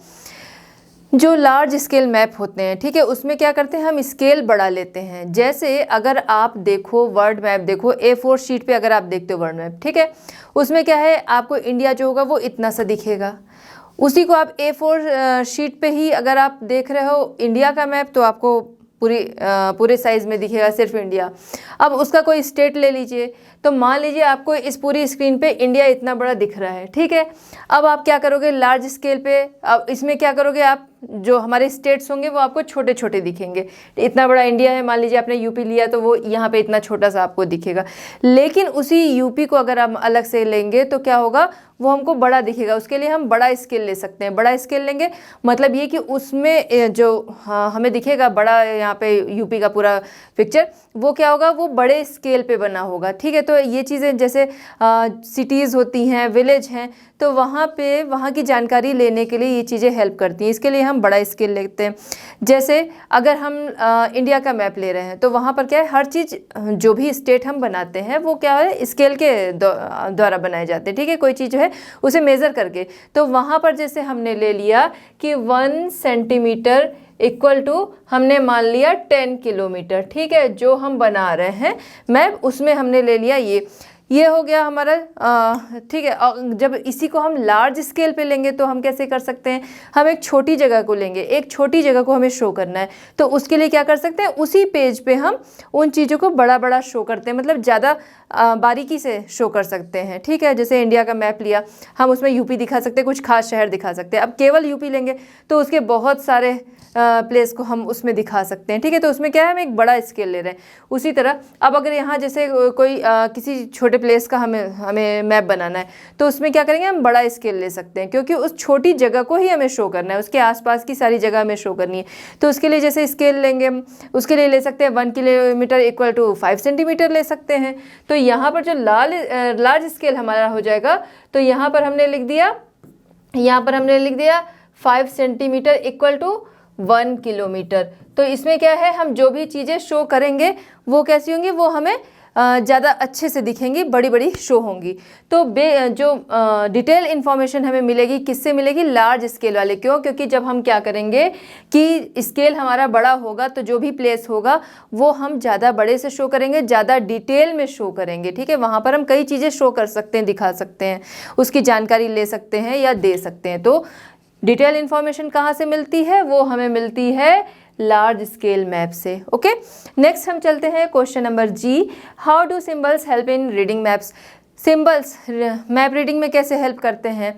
जो लार्ज स्केल मैप होते हैं, ठीक है, उसमें क्या करते हैं, हम स्केल बढ़ा लेते हैं। जैसे अगर आप देखो वर्ल्ड मैप, देखो A4 शीट पे अगर आप देखते हो वर्ल्ड मैप, ठीक है, उसमें क्या है, आपको इंडिया जो होगा वो इतना सा दिखेगा। उसी को आप A4 शीट पे ही अगर आप देख रहे हो इंडिया का मैप, तो आपको पूरे साइज़ में दिखेगा सिर्फ इंडिया। अब उसका कोई स्टेट ले लीजिए, तो मान लीजिए आपको इस पूरी स्क्रीन पे इंडिया इतना बड़ा दिख रहा है, ठीक है। अब आप क्या करोगे लार्ज स्केल पे, अब इसमें क्या करोगे आप, जो हमारे स्टेट्स होंगे वो आपको छोटे छोटे दिखेंगे। इतना बड़ा इंडिया है, मान लीजिए आपने यूपी लिया तो वो यहाँ पे इतना छोटा सा आपको दिखेगा। लेकिन उसी यूपी को अगर हम अलग से लेंगे तो क्या होगा, वो हमको बड़ा दिखेगा। उसके लिए हम बड़ा स्केल ले सकते हैं। बड़ा स्केल लेंगे मतलब ये कि उसमें जो हमें दिखेगा बड़ा, यहाँ पे यूपी का पूरा पिक्चर, वो क्या होगा, वो बड़े स्केल पे बना होगा, ठीक है। तो ये चीज़ें जैसे सिटीज़ होती हैं, विलेज हैं, तो वहाँ पे वहाँ की जानकारी लेने के लिए ये चीज़ें हेल्प करती हैं। इसके लिए हम बड़ा स्केल लेते हैं। जैसे अगर हम इंडिया का मैप ले रहे हैं तो वहाँ पर क्या है, हर चीज़ जो भी स्टेट हम बनाते हैं वो क्या है, स्केल के द्वारा बनाए जाते हैं, ठीक है। कोई चीज़ जो है उसे मेज़र करके, तो वहाँ पर जैसे हमने ले लिया कि 1 सेंटीमीटर इक्वल टू हमने मान लिया 10 किलोमीटर, ठीक है, जो हम बना रहे हैं मैप उसमें हमने ले लिया ये हो गया हमारा, ठीक है। और जब इसी को हम लार्ज स्केल पे लेंगे तो हम कैसे कर सकते हैं, हम एक छोटी जगह को लेंगे, एक छोटी जगह को हमें शो करना है, तो उसके लिए क्या कर सकते हैं, उसी पेज पे हम उन चीज़ों को बड़ा बड़ा शो करते हैं, मतलब ज़्यादा बारीकी से शो कर सकते हैं, ठीक है। जैसे इंडिया का मैप लिया, हम उसमें यूपी दिखा सकते हैं, कुछ खास शहर दिखा सकते हैं। अब केवल यूपी लेंगे तो उसके बहुत सारे प्लेस को हम उसमें दिखा सकते हैं, ठीक है। तो उसमें क्या है, हम एक बड़ा स्केल ले रहे हैं। उसी तरह अब अगर यहाँ जैसे कोई किसी छोटे प्लेस का हमें मैप बनाना है, तो उसमें क्या करेंगे, हम बड़ा स्केल ले सकते हैं, क्योंकि उस छोटी जगह को ही हमें शो करना है, उसके आसपास की सारी जगह हमें शो करनी है। तो उसके लिए जैसे स्केल लेंगे हम, उसके लिए ले सकते हैं 1 किलोमीटर इक्वल टू 5 सेंटीमीटर ले सकते हैं। तो यहाँ पर जो लार्ज स्केल हमारा हो जाएगा, तो यहाँ पर हमने लिख दिया 5 सेंटीमीटर इक्वल टू 1 किलोमीटर। तो इसमें क्या है, हम जो भी चीज़ें शो करेंगे वो कैसी होंगी, वो हमें ज़्यादा अच्छे से दिखेंगी, बड़ी बड़ी शो होंगी। तो जो डिटेल इन्फॉर्मेशन हमें मिलेगी, किससे मिलेगी, लार्ज स्केल वाले। क्यों, क्योंकि जब हम क्या करेंगे कि स्केल हमारा बड़ा होगा तो जो भी प्लेस होगा वो हम ज़्यादा बड़े से शो करेंगे, ज़्यादा डिटेल में शो करेंगे, ठीक है। वहाँ पर हम कई चीज़ें शो कर सकते हैं, दिखा सकते हैं, उसकी जानकारी ले सकते हैं या दे सकते हैं। तो डिटेल इन्फॉर्मेशन कहाँ से मिलती है, वो हमें मिलती है लार्ज स्केल मैप से। ओके, नेक्स्ट हम चलते हैं question number G. How do symbols help in reading maps. Symbols map reading में कैसे हेल्प करते हैं,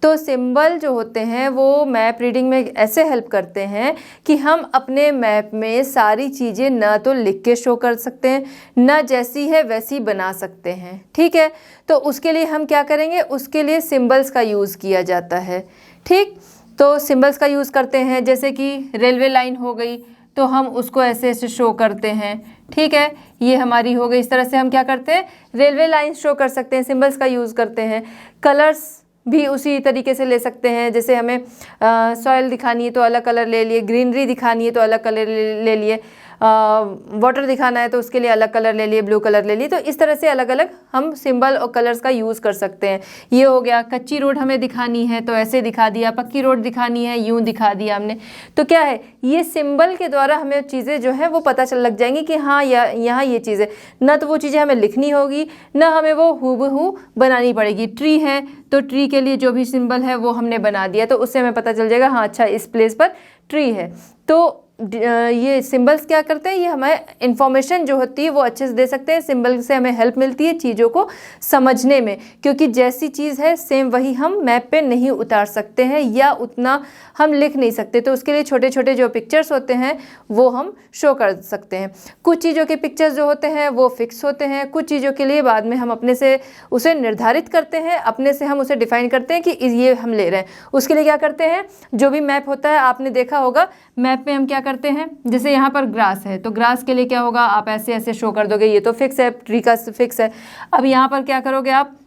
तो सिंबल जो होते हैं वो मैप रीडिंग में ऐसे हेल्प करते हैं कि हम अपने मैप में सारी चीज़ें ना तो लिख के शो कर सकते हैं, ना जैसी है वैसी बना सकते हैं, ठीक है। तो उसके लिए हम क्या करेंगे, उसके लिए सिंबल्स का यूज़ किया जाता है, ठीक। तो सिंबल्स का यूज़ करते हैं, जैसे कि रेलवे लाइन हो गई तो हम उसको ऐसे ऐसे शो करते हैं, ठीक है। ये हमारी हो गई, इस तरह से हम क्या करते हैं, रेलवे लाइन शो कर सकते हैं, सिंबल्स का यूज़ करते हैं। कलर्स भी उसी तरीके से ले सकते हैं, जैसे हमें सॉइल दिखानी है तो अलग कलर ले लिए, ग्रीनरी दिखानी है तो अलग कलर ले लिए, वाटर दिखाना है तो उसके लिए अलग कलर ले लिए, ब्लू कलर ले लिए। तो इस तरह से अलग अलग हम सिंबल और कलर्स का यूज़ कर सकते हैं। ये हो गया, कच्ची रोड हमें दिखानी है तो ऐसे दिखा दिया, पक्की रोड दिखानी है यूँ दिखा दिया हमने। तो क्या है, ये सिंबल के द्वारा हमें चीज़ें जो है वो पता चल लग जाएंगी कि हाँ यहाँ ये चीज़ है। ना तो वो चीज़ें हमें लिखनी होगी, ना हमें वो हूबहू बनानी पड़ेगी। ट्री है तो ट्री के लिए जो भी सिंबल है वो हमने बना दिया, तो उससे हमें पता चल जाएगा हाँ अच्छा इस प्लेस पर ट्री है। तो ये सिंबल्स क्या करते हैं, ये हमें इंफॉर्मेशन जो होती है वो अच्छे से दे सकते हैं। सिंबल से हमें हेल्प मिलती है चीज़ों को समझने में, क्योंकि जैसी चीज़ है सेम वही हम मैप पे नहीं उतार सकते हैं या उतना हम लिख नहीं सकते। तो उसके लिए छोटे छोटे जो पिक्चर्स होते हैं वो हम शो कर सकते हैं। कुछ चीज़ों के पिक्चर्स जो होते हैं वो फिक्स होते हैं, कुछ चीज़ों के लिए बाद में हम अपने से उसे निर्धारित करते हैं, अपने से हम उसे डिफाइन करते हैं कि ये हम ले रहे हैं। उसके लिए क्या करते हैं, जो भी मैप होता है आपने देखा होगा, मैप में हम क्या करते हैं, जैसे यहाँ पर ग्रास है तो ग्रास के लिए क्या होगा, आप ऐसे ऐसे शो कर दोगे, ये तो फिक्स है, ट्री का फिक्स है। अब यहाँ पर क्या करोगे, आप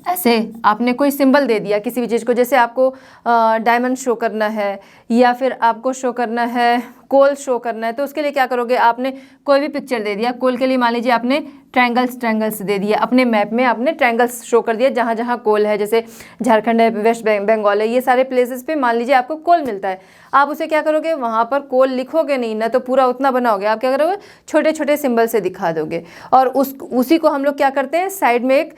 ऐसे आपने कोई सिंबल दे दिया किसी भी चीज़ को, जैसे आपको डायमंड शो करना है या फिर आपको शो करना है कोल शो करना है, तो उसके लिए क्या करोगे, आपने कोई भी पिक्चर दे दिया। कोल के लिए मान लीजिए आपने ट्रायंगल्स दे दिया अपने मैप में, आपने ट्रायंगल्स शो कर दिया जहाँ जहाँ कोल है, जैसे झारखंड है, वेस्ट बंगाल है, ये सारे प्लेसेस पे मान लीजिए आपको कोल मिलता है। आप उसे क्या करोगे, वहाँ पर कोल लिखोगे नहीं ना, तो पूरा उतना बनाओगे, आप क्या करोगे छोटे छोटे सिंबल से दिखा दोगे। और उसी को हम लोग क्या करते हैं, साइड में एक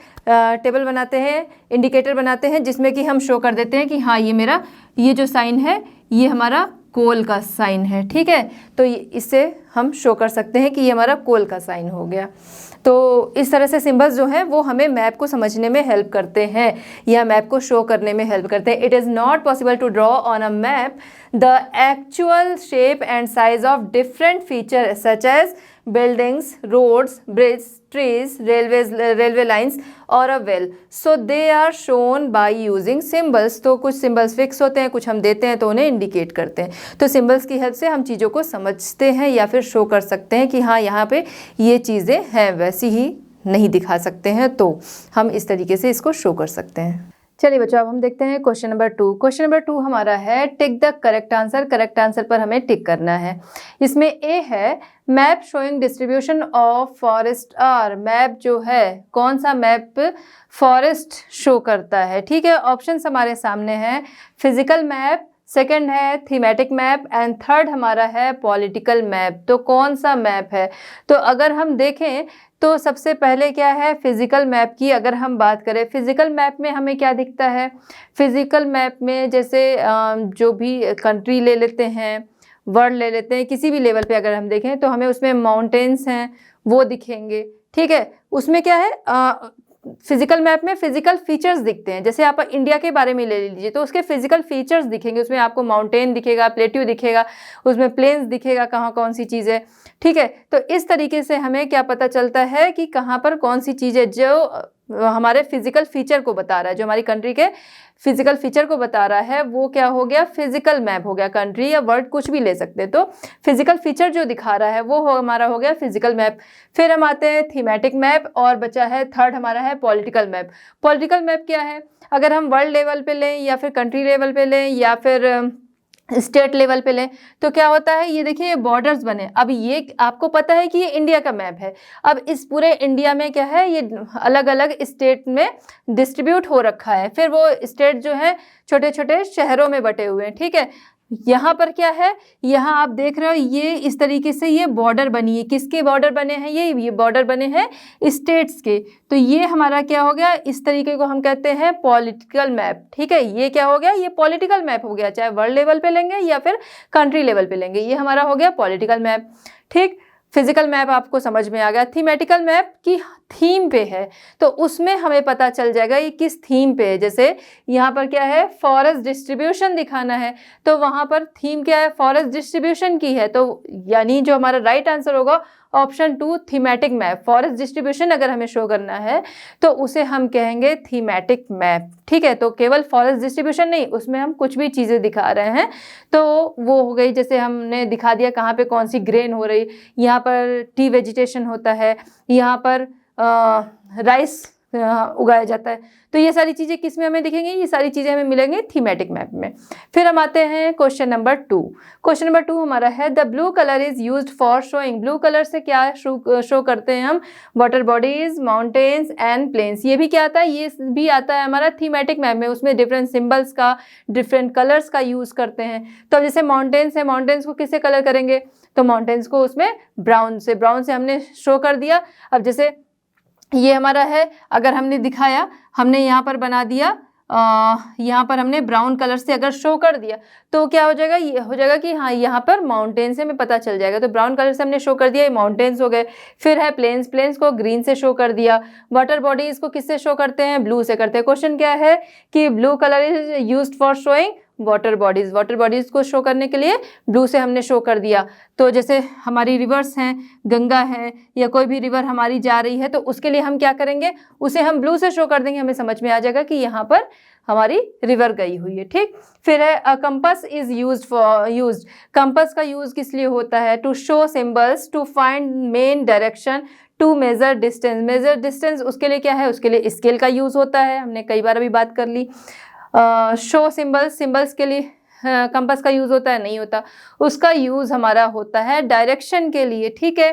टेबल बनाते हैं, इंडिकेटर बनाते हैं, जिसमें कि हम शो कर देते हैं कि हाँ ये जो साइन है ये हमारा कोल का साइन है, ठीक है। तो इससे हम शो कर सकते हैं कि ये हमारा कोल का साइन हो गया। तो इस तरह से सिंबल्स जो हैं वो हमें मैप को समझने में हेल्प करते हैं या मैप को शो करने में हेल्प करते हैं। It is not possible to draw on a map the actual shape and size of different feature such as buildings, roads, bridges, trees, railway lines or a well. So they are shown by using symbols. तो कुछ symbols fix होते हैं, कुछ हम देते हैं तो उन्हें इंडिकेट करते हैं। तो symbols की हेल्प से हम चीज़ों को समझते हैं या फिर शो कर सकते हैं कि हाँ यहाँ पे ये चीज़ें हैं, वैसी ही नहीं दिखा सकते हैं, तो हम इस तरीके से इसको शो कर सकते हैं। चलिए बच्चों, अब हम देखते हैं क्वेश्चन नंबर 2। क्वेश्चन नंबर 2 हमारा है tick the correct answer. Correct answer पर हमें टिक करना है। इसमें ए है map showing distribution of forest are. Map जो है, कौन सा मैप फॉरेस्ट शो करता है, ठीक है। ऑप्शंस हमारे सामने हैं, फिजिकल मैप, सेकंड है थीमेटिक मैप एंड थर्ड हमारा है पॉलिटिकल मैप। तो कौन सा मैप है, तो अगर हम देखें तो सबसे पहले क्या है, फिजिकल मैप की अगर हम बात करें, फिजिकल मैप में हमें क्या दिखता है, फिजिकल मैप में जैसे जो भी कंट्री ले लेते हैं, वर्ल्ड ले लेते हैं, किसी भी लेवल पे अगर हम देखें तो हमें उसमें माउंटेन्स हैं वो दिखेंगे, ठीक है। उसमें क्या है, फिजिकल मैप में फिजिकल फीचर्स दिखते हैं। जैसे आप इंडिया के बारे में ले लीजिए तो उसके फिजिकल फीचर्स दिखेंगे, उसमें आपको माउंटेन दिखेगा, प्लेट्यू दिखेगा, उसमें प्लेन्स दिखेगा, कहाँ कौन सी चीज़ है, ठीक है। तो इस तरीके से हमें क्या पता चलता है कि कहाँ पर कौन सी चीज़ है जो हमारे फिजिकल फीचर को बता रहा है, जो हमारी कंट्री के फिजिकल फीचर को बता रहा है, वो क्या हो गया, फिजिकल मैप हो गया। कंट्री या वर्ड कुछ भी ले सकते हैं, तो फिजिकल फीचर जो दिखा रहा है वो हमारा हो गया फिजिकल मैप। फिर हम आते हैं थीमेटिक मैप और बचा है थर्ड हमारा है पॉलिटिकल मैप। पॉलिटिकल मैप क्या है, अगर हम वर्ल्ड लेवल पे लें या फिर कंट्री लेवल पे लें या फिर स्टेट लेवल पे लें तो क्या होता है, ये देखिए ये बॉर्डर्स बने। अब ये आपको पता है कि ये इंडिया का मैप है। अब इस पूरे इंडिया में क्या है, ये अलग अलग स्टेट में डिस्ट्रीब्यूट हो रखा है। फिर वो स्टेट जो है छोटे छोटे शहरों में बटे हुए हैं, ठीक है। यहाँ पर क्या है, यहाँ आप देख रहे हो ये इस तरीके से ये बॉर्डर बनी है। किसके बॉर्डर बने हैं, ये बॉर्डर बने हैं स्टेट्स के। तो ये हमारा क्या हो गया, इस तरीके को हम कहते हैं पॉलिटिकल मैप, ठीक है। ये क्या हो गया, ये पॉलिटिकल मैप हो गया, चाहे वर्ल्ड लेवल पे लेंगे या फिर कंट्री लेवल पे लेंगे, ये हमारा हो गया पॉलिटिकल मैप, ठीक। फिजिकल मैप आपको समझ में आ गया। थीमेटिकल मैप की थीम पे है तो उसमें हमें पता चल जाएगा ये किस थीम पे है। जैसे यहाँ पर क्या है, फॉरेस्ट डिस्ट्रीब्यूशन दिखाना है तो वहाँ पर थीम क्या है, फॉरेस्ट डिस्ट्रीब्यूशन की है। तो यानी जो हमारा राइट आंसर होगा option 2 thematic map. Forest distribution अगर हमें शो करना है तो उसे हम कहेंगे थीमेटिक मैप, ठीक है। तो केवल फॉरेस्ट डिस्ट्रीब्यूशन नहीं, उसमें हम कुछ भी चीज़ें दिखा रहे हैं तो वो हो गई। जैसे हमने दिखा दिया कहाँ पे कौन सी ग्रेन हो रही, यहाँ पर टी वेजिटेशन होता है, यहाँ पर राइस उगाया जाता है। तो ये सारी चीज़ें किस में हमें दिखेंगी, ये सारी चीज़ें हमें मिलेंगी थीमेटिक मैप में। फिर हम आते हैं क्वेश्चन नंबर 2। क्वेश्चन नंबर 2 हमारा है the blue colour is used for showing. Blue colour से क्या शो करते हैं हम, water bodies, mountains and plains. ये भी क्या आता है, ये भी आता है हमारा थीमेटिक मैप में। उसमें डिफरेंट सिम्बल्स का, डिफरेंट कलर्स का यूज़ करते हैं। तो जैसे माउंटेन्स है, माउंटेन्स को किससे कलर करेंगे, तो माउंटेन्स को उसमें ब्राउन से हमने शो कर दिया। अब जैसे ये हमारा है, अगर हमने दिखाया, हमने यहाँ पर बना दिया, यहाँ पर हमने ब्राउन कलर से अगर शो कर दिया तो क्या हो जाएगा, ये हो जाएगा कि हाँ यहाँ पर माउंटेन से हमें पता चल जाएगा। तो ब्राउन कलर से हमने शो कर दिया, ये माउंटेन्स हो गए। फिर है प्लेन्स को ग्रीन से शो कर दिया। वाटर बॉडीज को किससे शो करते हैं, ब्लू से करते हैं। क्वेश्चन क्या है कि blue colour is used for showing water bodies को शो करने के लिए ब्लू से हमने शो कर दिया। तो जैसे हमारी रिवर्स हैं, गंगा है या कोई भी रिवर हमारी जा रही है तो उसके लिए हम क्या करेंगे, उसे हम ब्लू से शो कर देंगे, हमें समझ में आ जाएगा कि यहाँ पर हमारी रिवर गई हुई है, ठीक। फिर है कंपास इज यूज्ड। कंपास का यूज किस लिए होता है, to show symbols, to find main direction, to measure distance. Measure distance उसके लिए क्या है, उसके लिए स्केल का यूज होता है, हमने कई बार अभी बात कर ली। शो सिंबल्स के लिए कंपास का यूज़ होता है, नहीं होता। उसका यूज़ हमारा होता है डायरेक्शन के लिए, ठीक है।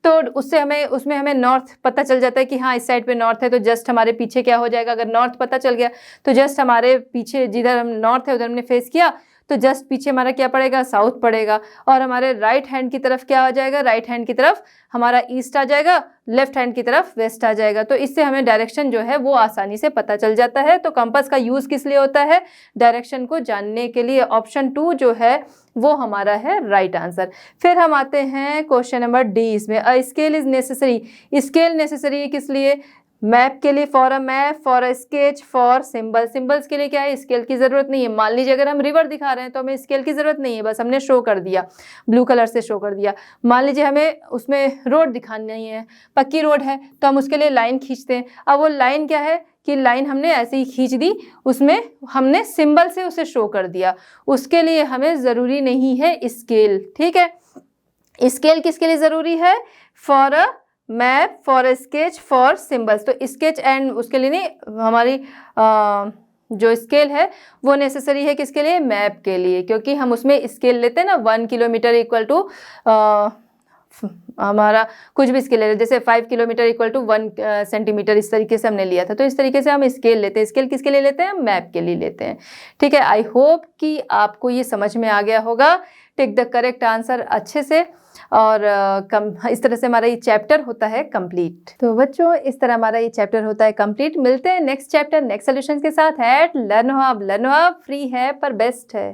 तो उसमें हमें नॉर्थ पता चल जाता है कि हाँ इस साइड पे नॉर्थ है, तो जस्ट हमारे पीछे क्या हो जाएगा, अगर नॉर्थ पता चल गया तो जस्ट हमारे पीछे जिधर हम नॉर्थ है उधर हमने फेस किया तो जस्ट पीछे हमारा क्या पड़ेगा, साउथ पड़ेगा। और हमारे राइट हैंड की तरफ क्या आ जाएगा, राइट हैंड की तरफ हमारा ईस्ट आ जाएगा, लेफ्ट हैंड की तरफ वेस्ट आ जाएगा। तो इससे हमें डायरेक्शन जो है वो आसानी से पता चल जाता है। तो कंपास का यूज किस लिए होता है, डायरेक्शन को जानने के लिए। ऑप्शन 2 जो है वो हमारा है राइट आंसर। फिर हम आते हैं क्वेश्चन नंबर डी। इसमें a scale is necessary, scale necessary है किस लिए, मैप के लिए, for a map, for a sketch, for symbol. Symbols के लिए क्या है, स्केल की जरूरत नहीं है। मान लीजिए अगर हम रिवर दिखा रहे हैं तो हमें स्केल की जरूरत नहीं है, बस हमने शो कर दिया, ब्लू कलर से शो कर दिया। मान लीजिए हमें उसमें रोड दिखानी है, पक्की रोड है, तो हम उसके लिए लाइन खींचते हैं। अब वो लाइन क्या है कि लाइन हमने ऐसे ही खींच दी, उसमें हमने सिंबल से उसे शो कर दिया, उसके लिए हमें ज़रूरी नहीं है स्केल। ठीक है, स्केल किसके लिए ज़रूरी है, for a map, for a sketch, for symbols. तो स्केच एंड उसके लिए नहीं, हमारी जो स्केल है वो नेसेसरी है किसके लिए, मैप के लिए, क्योंकि हम उसमें स्केल लेते हैं ना, 1 किलोमीटर इक्वल टू हमारा कुछ भी स्केल ले रहे, जैसे 5 किलोमीटर इक्वल टू 1 सेंटीमीटर, इस तरीके से हमने लिया था। तो इस तरीके से हम स्केल लेते हैं। स्केल किसके लिए लेते हैं, मैप के लिए लेते हैं। ठीक है, आई होप कि आपको ये समझ में आ गया होगा। टेक द करेक्ट आंसर अच्छे से, और इस तरह से हमारा ये चैप्टर होता है कंप्लीट। तो बच्चों इस तरह हमारा ये चैप्टर होता है कंप्लीट। मिलते हैं नेक्स्ट चैप्टर नेक्स्ट सॉल्यूशंस के साथ। एट लर्न हब फ्री है पर बेस्ट है।